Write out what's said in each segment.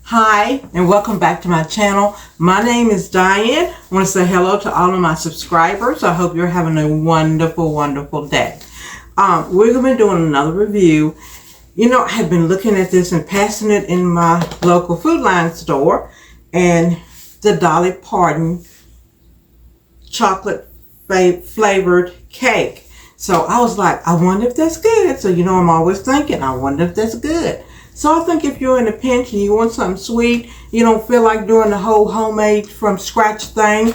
Hi, and welcome back to my channel. My name is Diane. I want to say hello to all of my subscribers. I hope you're having a wonderful, wonderful day. We're going to be doing another review. You know, I have been looking at this and passing it in my local Food Line store, and the Dolly Parton chocolate flavored cake. So I was like, I wonder if that's good. So you know, I'm always thinking, I wonder if that's good. So I think if you're in a pinch and you want something sweet, you don't feel like doing the whole homemade from scratch thing.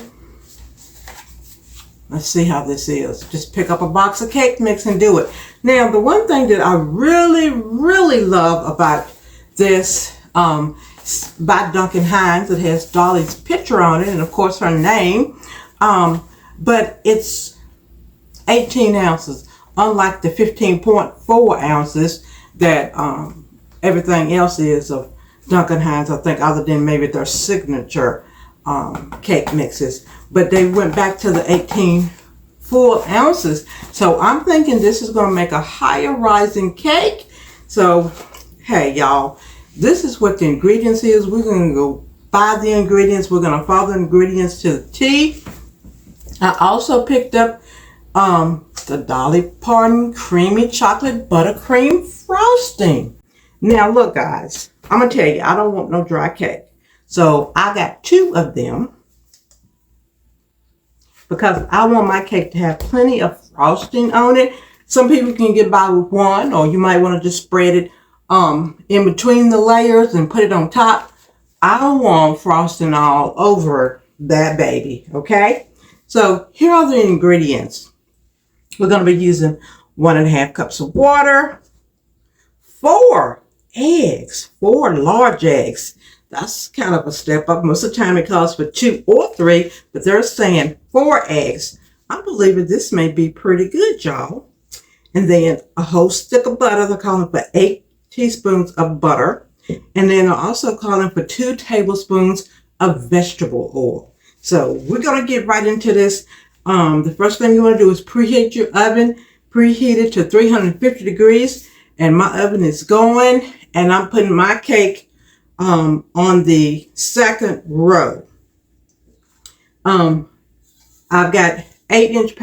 Let's see how this is. Just pick up a box of cake mix and do it. Now, the one thing that I really, really love about this, by Duncan Hines, it has Dolly's picture on it and of course her name. But it's 18 ounces, unlike the 15.4 ounces that everything else is of Duncan Hines, I think, other than maybe their signature cake mixes. But they went back to the 18 full ounces. So I'm thinking this is going to make a higher rising cake. So, hey, y'all, this is what the ingredients is. We're going to go buy the ingredients. We're going to follow the ingredients to the T. I also picked up the Dolly Parton creamy chocolate buttercream frosting. Now look, guys, I'm going to tell you, I don't want no dry cake. So I got 2 of them because I want my cake to have plenty of frosting on it. Some people can get by with 1, or you might want to just spread it in between the layers and put it on top. I want frosting all over that baby, okay? So here are the ingredients. We're going to be using 1.5 cups of water, 4 eggs, 4 large eggs. That's kind of a step up. Most of the time it calls for 2 or 3, but they're saying 4 eggs. I'm believing this may be pretty good, y'all. And then a whole stick of butter. They're calling for 8 teaspoons of butter. And then they're also calling for 2 tablespoons of vegetable oil. So we're going to get right into this. The first thing you want to do is preheat your oven. Preheat it to 350 degrees. And my oven is going. And I'm putting my cake on the second row. I've got 8-inch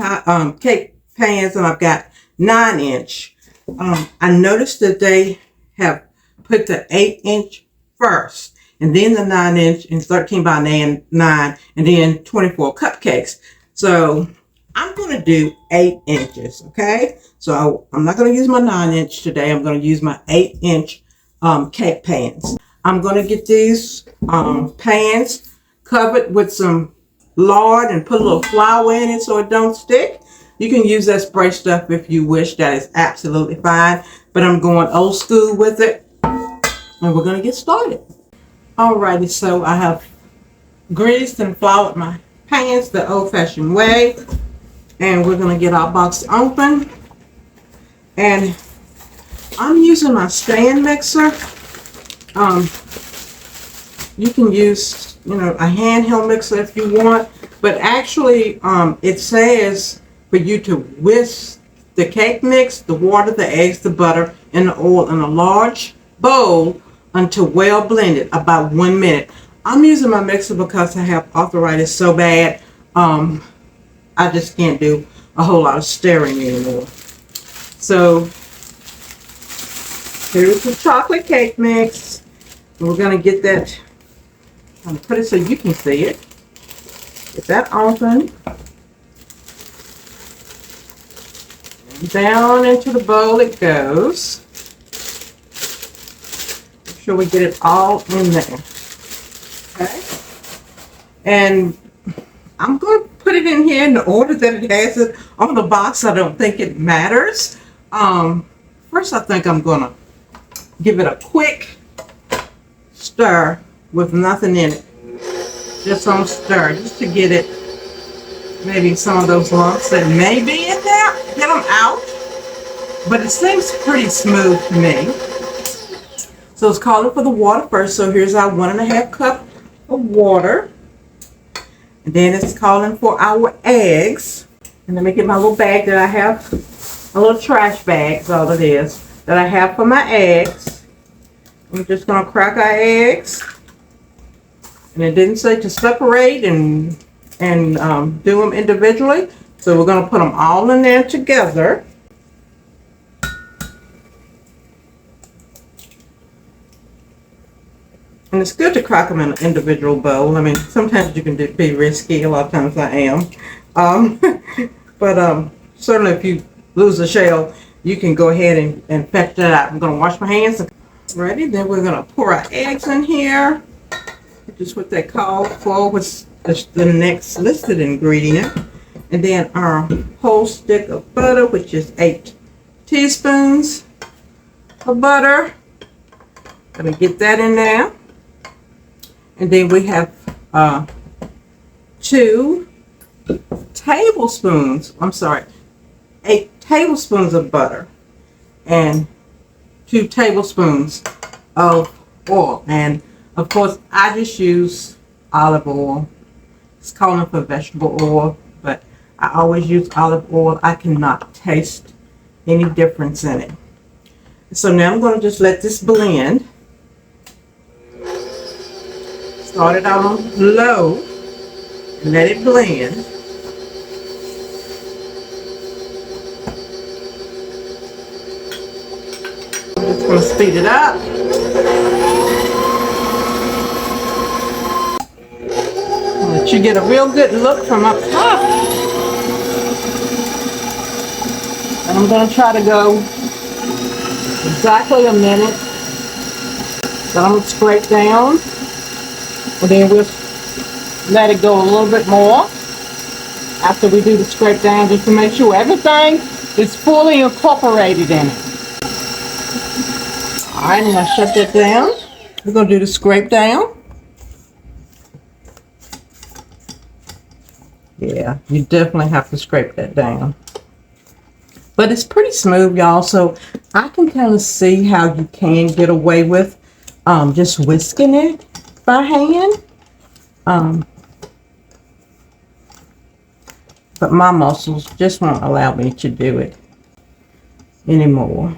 cake pans, and I've got 9-inch. I noticed that they have put the 8-inch first, and then the 9-inch, and 13 by 9, and then 24 cupcakes. So I'm going to do 8 inches, okay? So I'm not going to use my 9-inch today. I'm going to use my 8-inch cake pans. I'm going to get these pans covered with some lard and put a little flour in it so it don't stick. You can use that spray stuff if you wish. That is absolutely fine. But I'm going old school with it. And we're going to get started. Alrighty, so I have greased and floured my pans the old-fashioned way. And we're going to get our box open. And I'm using my stand mixer. You can use, you know, a handheld mixer if you want, but actually, it says for you to whisk the cake mix, the water, the eggs, the butter, and the oil in a large bowl until well blended, about 1 minute. I'm using my mixer because I have arthritis so bad, I just can't do a whole lot of stirring anymore. So here's the chocolate cake mix. We're going to get that, I'm going to put it so you can see it. Get that open. And down into the bowl it goes. Make sure we get it all in there. Okay. And I'm going to put it in here in the order that it has it on the box. I don't think it matters. First, I think I'm going to give it a quick stir with nothing in it. Just on stir, just to get it, maybe some of those lumps that may be in there, get them out. But it seems pretty smooth to me. So it's calling for the water first. So here's our 1.5 cup of water. And then it's calling for our eggs. And let me get my little bag that I have, a little trash bag is all it is, that I have for my eggs. I'm just going to crack our eggs. And it didn't say to separate and do them individually. So we're going to put them all in there together. And it's good to crack them in an individual bowl. I mean, sometimes you can be risky. A lot of times I am. But certainly if you lose a shell, you can go ahead and fetch that out. I'm going to wash my hands. Ready? Then we're going to pour our eggs in here. Just what they call for, what's the next listed ingredient. And then our whole stick of butter, which is 8 teaspoons of butter. Gonna get that in there. And then we have 2 tablespoons, 8 tablespoons of butter and 2 tablespoons of oil. And of course, I just use olive oil. It's calling for vegetable oil, but I always use olive oil. I cannot taste any difference in it. So now I'm going to just let this blend. Start it out on low and let it blend. I'm just going to speed it up. Let you get a real good look from up top. And I'm going to try to go exactly a minute. Then I'm going to scrape down. And then we'll let it go a little bit more after we do the scrape down, just to make sure everything is fully incorporated in it. Alright, I'm going to shut that down. We're going to do the scrape down. Yeah, you definitely have to scrape that down. But it's pretty smooth, y'all, so I can kind of see how you can get away with just whisking it by hand. But my muscles just won't allow me to do it anymore.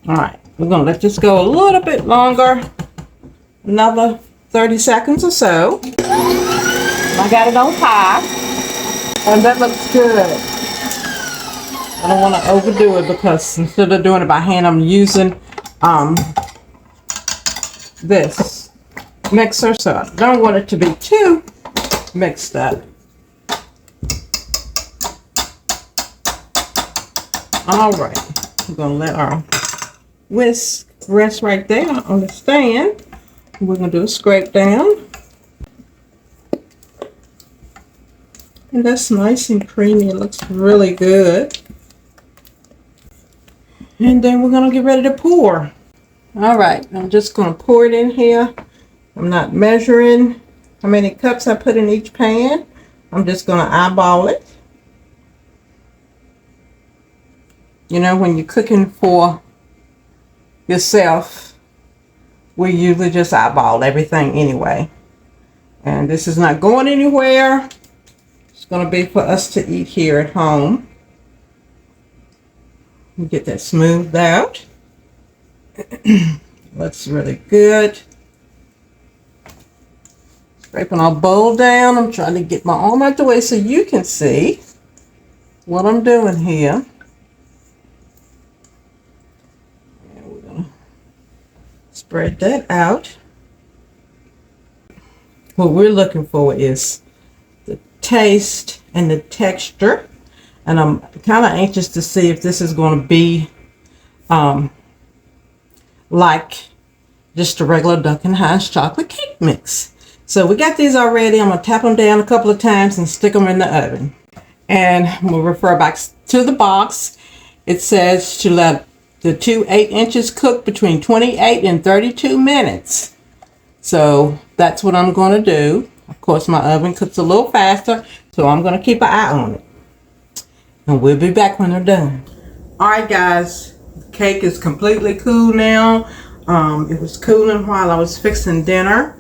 Alright, we're going to let this go a little bit longer. Another 30 seconds or so. I got it on high, and that looks good. I don't want to overdo it because instead of doing it by hand, I'm using this mixer, so I don't want it to be too mixed up. All right, we're gonna let our whisk rest right there on the stand. We're gonna do a scrape down. And that's nice and creamy. It looks really good. And then we're going to get ready to pour. All right, I'm just going to pour it in here. I'm not measuring how many cups I put in each pan. I'm just going to eyeball it. You know, when you're cooking for yourself, we usually just eyeball everything anyway. And this is not going anywhere. Going to be for us to eat here at home. Get that smoothed out. Looks really good. Scraping our bowl down. I'm trying to get my arm out the way so you can see what I'm doing here. And we're going to spread that out. What we're looking for is taste and the texture, and I'm kind of anxious to see if this is going to be like just a regular Duncan Hines chocolate cake mix. So we got these already. I'm going to tap them down a couple of times and stick them in the oven. And we'll refer back to the box. It says to let the 2 8-inches cook between 28 and 32 minutes. So that's what I'm going to do. Of course, my oven cooks a little faster, so I'm going to keep an eye on it. And we'll be back when they're done. Alright guys, the cake is completely cool now. It was cooling while I was fixing dinner.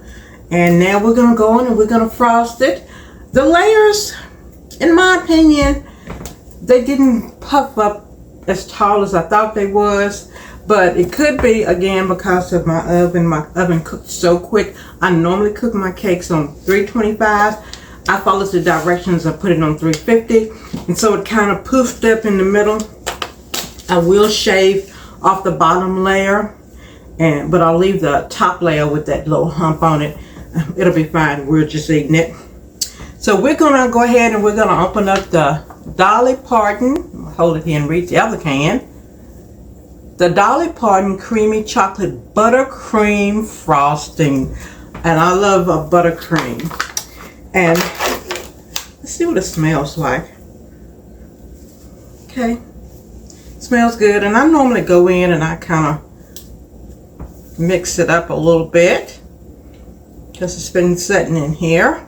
And now we're going to go in and we're going to frost it. The layers, in my opinion, they didn't puff up as tall as I thought they was. But it could be, again, because of my oven. My oven cooks so quick. I normally cook my cakes on 325. I followed the directions. I put it on 350. And so it kind of poofed up in the middle. I will shave off the bottom layer, but I'll leave the top layer with that little hump on it. It'll be fine. We're just eating it. So we're gonna go ahead and we're gonna open up the Dolly Parton. Hold it here and reach the other can. The Dolly Parton creamy chocolate buttercream frosting, and I love a buttercream. And let's see what it smells like. Okay, smells good. And I normally go in and I kind of mix it up a little bit because it's been sitting in here.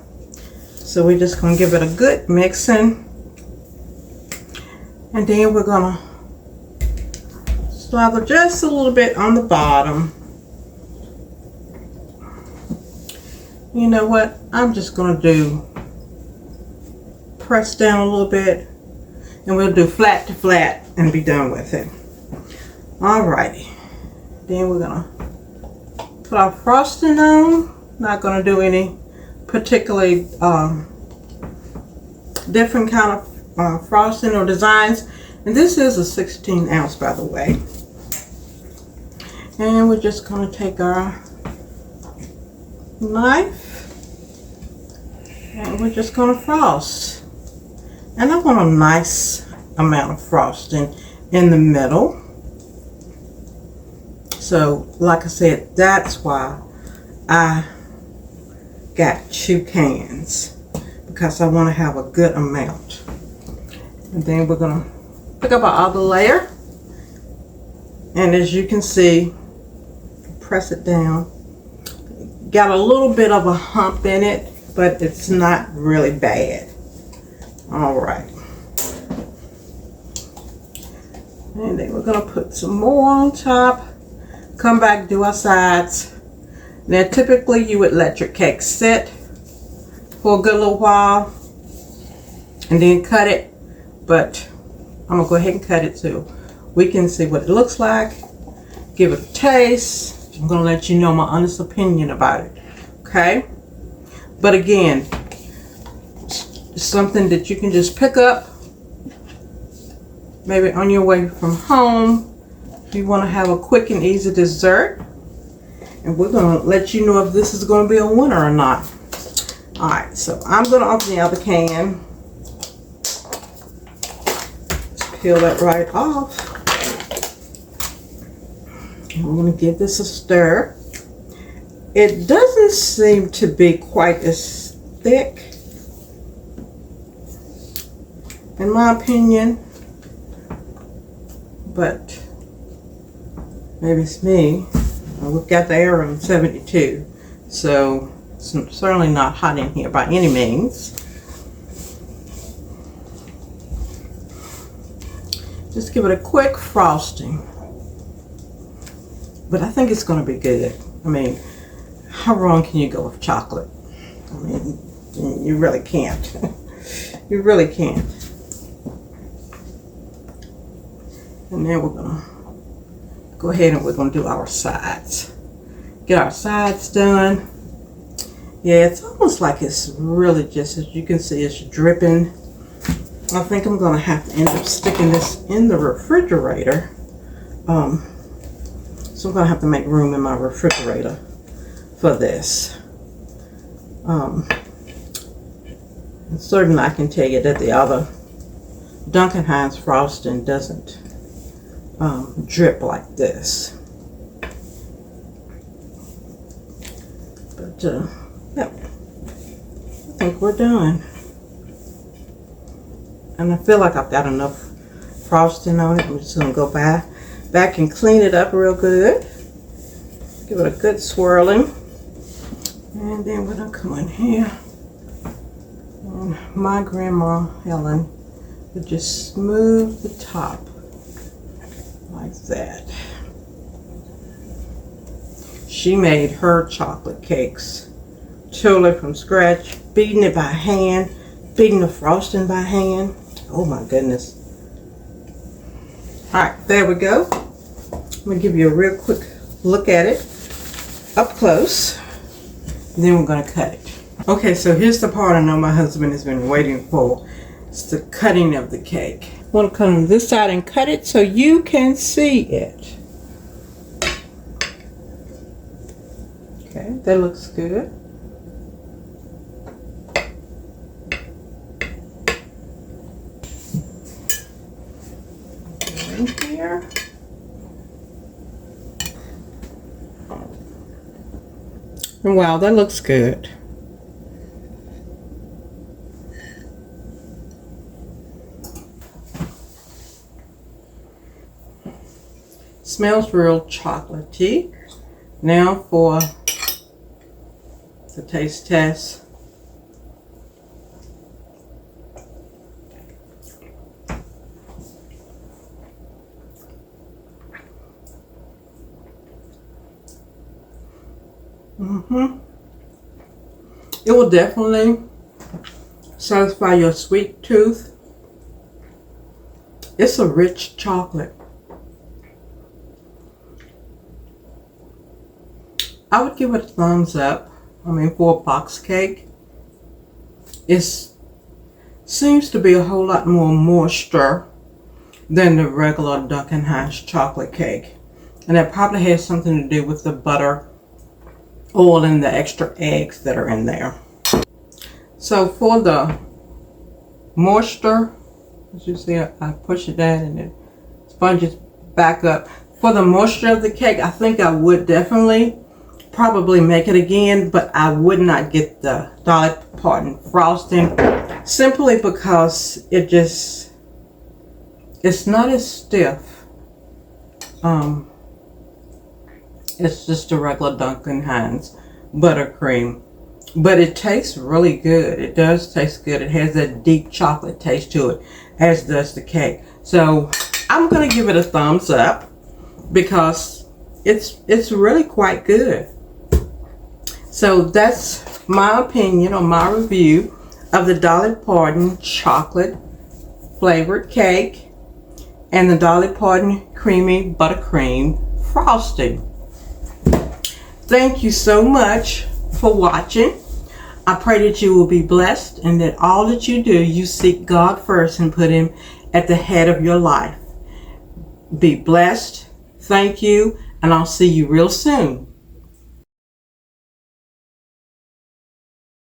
So we're just gonna give it a good mixing, and then we're gonna slather just a little bit on the bottom. You know what? I'm just gonna press down a little bit, and we'll do flat to flat and be done with it. Alrighty. Then we're gonna put our frosting on. Not gonna do any particularly different kind of frosting or designs. And this is a 16 ounce, by the way. And we're just going to take our knife and we're just going to frost. And I want a nice amount of frosting in the middle. So, like I said, that's why I got 2 cans, because I want to have a good amount. And then we're going to pick up our other layer, and as you can see, press it down. Got a little bit of a hump in it, but it's not really bad. All right, and then we're going to put some more on top. Come back, do our sides. Now typically you would let your cake sit for a good little while and then cut it, but I'm gonna go ahead and cut it so we can see what it looks like, give it a taste. I'm gonna let you know my honest opinion about it, okay? But again, it's something that you can just pick up maybe on your way from home if you want to have a quick and easy dessert. And we're going to let you know if this is going to be a winner or not. Alright, so I'm going to open the other can. Just peel that right off. And I'm going to give this a stir. It doesn't seem to be quite as thick, in my opinion, but maybe it's me. We've got the air on 72, so it's certainly not hot in here by any means. Just give it a quick frosting. But I think it's going to be good. I mean, how wrong can you go with chocolate? I mean, you really can't. You really can't. And then we're going to go ahead and we're going to do our sides. Get our sides done. Yeah, it's almost like it's really just, as you can see, it's dripping. I think I'm going to have to end up sticking this in the refrigerator. So I'm going to have to make room in my refrigerator for this. And certainly I can tell you that the other Duncan Hines frosting doesn't drip like this. But yeah, I think we're done. And I feel like I've got enough frosting on it. I'm just going to go back and clean it up real good. Give it a good swirling. And then we're going to come in here. And my grandma, Helen, would just smooth the top like that. She made her chocolate cakes totally from scratch, beating it by hand, beating the frosting by hand. Oh my goodness. Alright, there we go. I'm going to give you a real quick look at it up close. Then we're going to cut it. Okay, so here's the part I know my husband has been waiting for. It's the cutting of the cake. I want to come on this side and cut it so you can see it. Okay, that looks good. In here. And wow, that looks good. Smells real chocolatey. Now for the taste test. It will definitely satisfy your sweet tooth. It's a rich chocolate. I would give it a thumbs up. I mean, for a box cake, it seems to be a whole lot more moisture than the regular Duncan Hines chocolate cake. And that probably has something to do with the butter, oil, and the extra eggs that are in there. So for the moisture, as you see, I push it down and it sponges back up. For the moisture of the cake, I think I would definitely probably make it again, but I would not get the Dolly Parton frosting simply because it's not as stiff. It's just a regular Duncan Hines buttercream, but it tastes really good. It does taste good. It has that deep chocolate taste to it, as does the cake. So I'm gonna give it a thumbs up because it's really quite good. So that's my opinion or my review of the Dolly Parton chocolate flavored cake and the Dolly Parton creamy buttercream frosting. Thank you so much for watching. I pray that you will be blessed and that all that you do, you seek God first and put Him at the head of your life. Be blessed. Thank you, and I'll see you real soon.